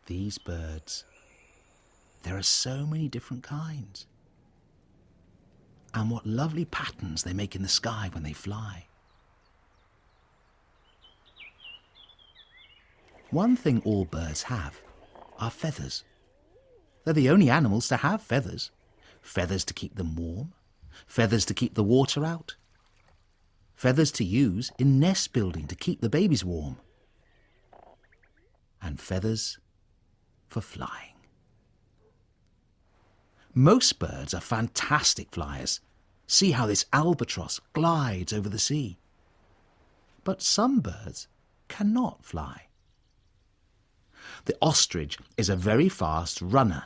these birds. There are so many different kinds. And what lovely patterns they make in the sky when they fly. One thing all birds have are feathers. They're the only animals to have feathers. Feathers to keep them warm, feathers to keep the water out, feathers to use in nest building to keep the babies warm, and feathers for flying. Most birds are fantastic flyers. See how this albatross glides over the sea. But some birds cannot fly. The ostrich is a very fast runner.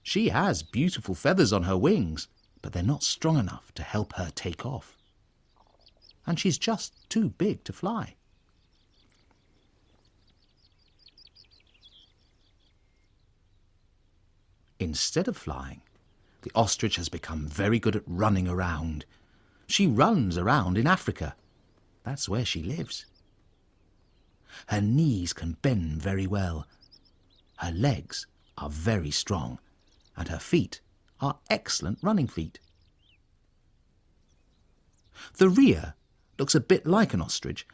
She has beautiful feathers on her wings, but they're not strong enough to help her take off. And she's just too big to fly. Instead of flying, the ostrich has become very good at running around. She runs around in Africa. That's where she lives. Her knees can bend very well. Her legs are very strong, and her feet are excellent running feet. The rhea looks a bit like an ostrich,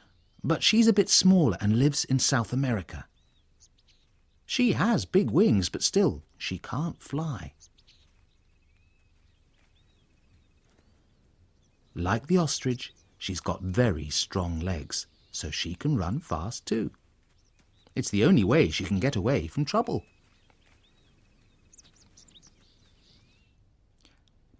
but she's a bit smaller and lives in South America. She has big wings, but still, she can't fly. Like the ostrich, she's got very strong legs, so she can run fast too. It's the only way she can get away from trouble.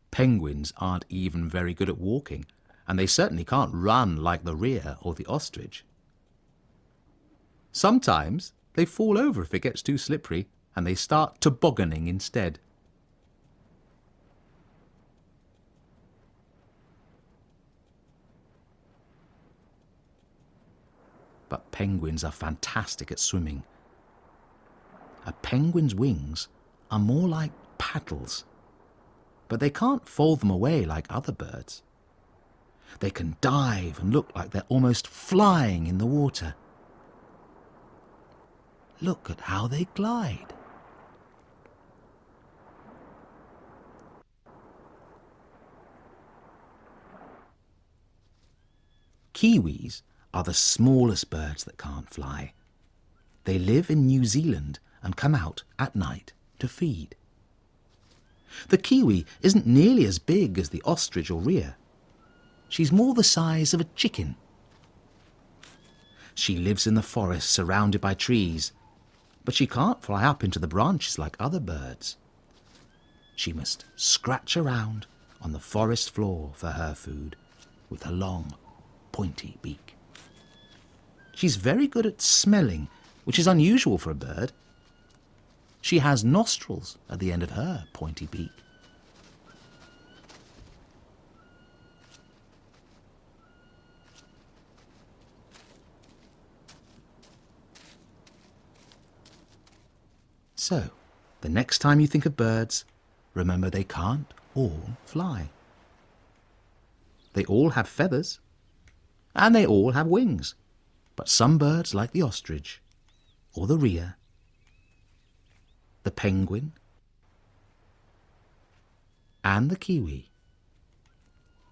Penguins aren't even very good at walking, and they certainly can't run like the rhea or the ostrich. Sometimes they fall over if it gets too slippery, and they start tobogganing instead. But penguins are fantastic at swimming. A penguin's wings are more like paddles, but they can't fold them away like other birds. They can dive and look like they're almost flying in the water. Look at how they glide. Kiwis are the smallest birds that can't fly. They live in New Zealand and come out at night to feed. The kiwi isn't nearly as big as the ostrich or rhea. She's more the size of a chicken. She lives in the forest surrounded by trees, but she can't fly up into the branches like other birds. She must scratch around on the forest floor for her food with her long, pointy beak. She's very good at smelling, which is unusual for a bird. She has nostrils at the end of her pointy beak. So, the next time you think of birds, remember they can't all fly. They all have feathers, and they all have wings. But some birds, like the ostrich, or the rhea, the penguin, and the kiwi,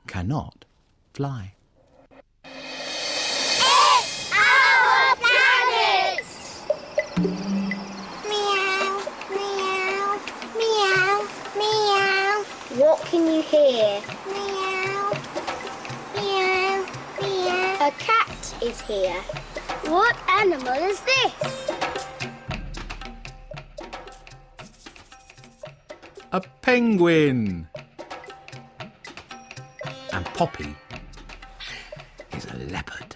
cannot fly. It's our planet! Meow, meow, meow, meow. What can you hear? Meow, meow, meow. A cat is here. What animal is this? A penguin! And Poppy is a leopard.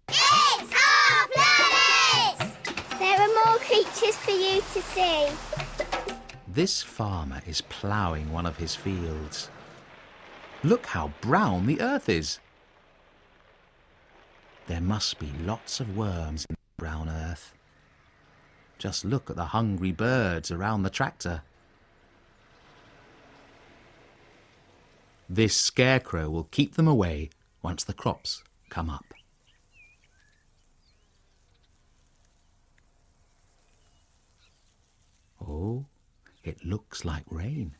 It's our planet! There are more creatures for you to see. This farmer is ploughing one of his fields. Look how brown the earth is. There must be lots of worms in the brown earth. Just look at the hungry birds around the tractor. This scarecrow will keep them away once the crops come up. Oh, it looks like rain.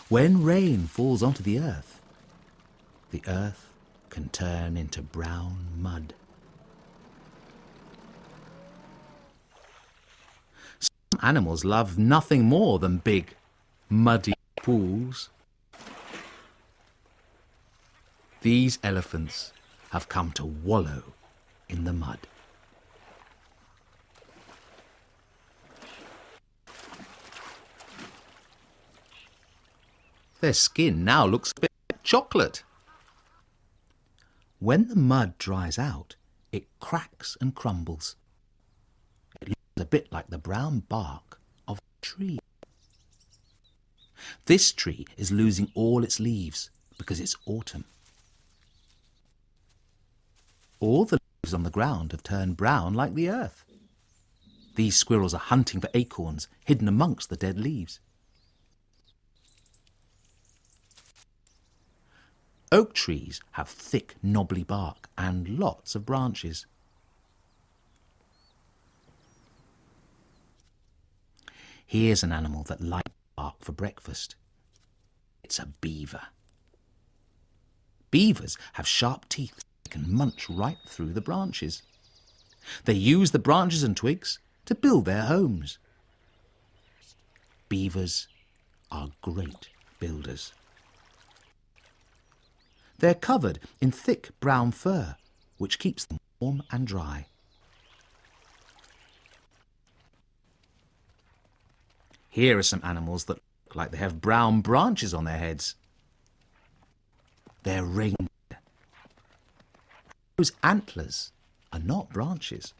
When rain falls onto the earth can turn into brown mud. Some animals love nothing more than big, muddy pools. These elephants have come to wallow in the mud. Their skin now looks a bit like chocolate. When the mud dries out, it cracks and crumbles. It looks a bit like the brown bark of a tree. This tree is losing all its leaves because it's autumn. All the leaves on the ground have turned brown like the earth. These squirrels are hunting for acorns hidden amongst the dead leaves. Oak trees have thick, knobbly bark and lots of branches. Here's an animal that likes bark for breakfast. It's a beaver. Beavers have sharp teeth that can munch right through the branches. They use the branches and twigs to build their homes. Beavers are great builders. They're covered in thick brown fur, which keeps them warm and dry. Here are some animals that look like they have brown branches on their heads. They're reindeer. Those antlers are not branches.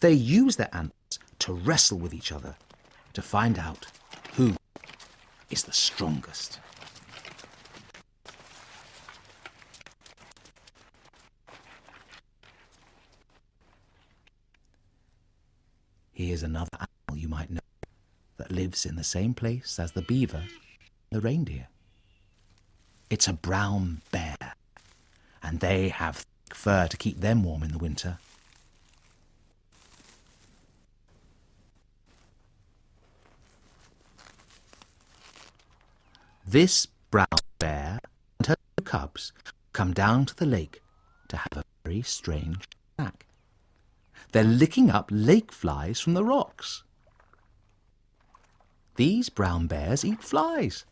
They use their antlers to wrestle with each other to find out who is the strongest. Here's another animal you might know that lives in the same place as the beaver and the reindeer. It's a brown bear, and they have thick fur to keep them warm in the winter. This brown bear and her cubs come down to the lake to have a very strange snack. They're licking up lake flies from the rocks. These brown bears eat flies.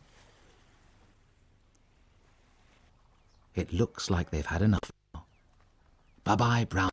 It looks like they've had enough now. Bye-bye, brown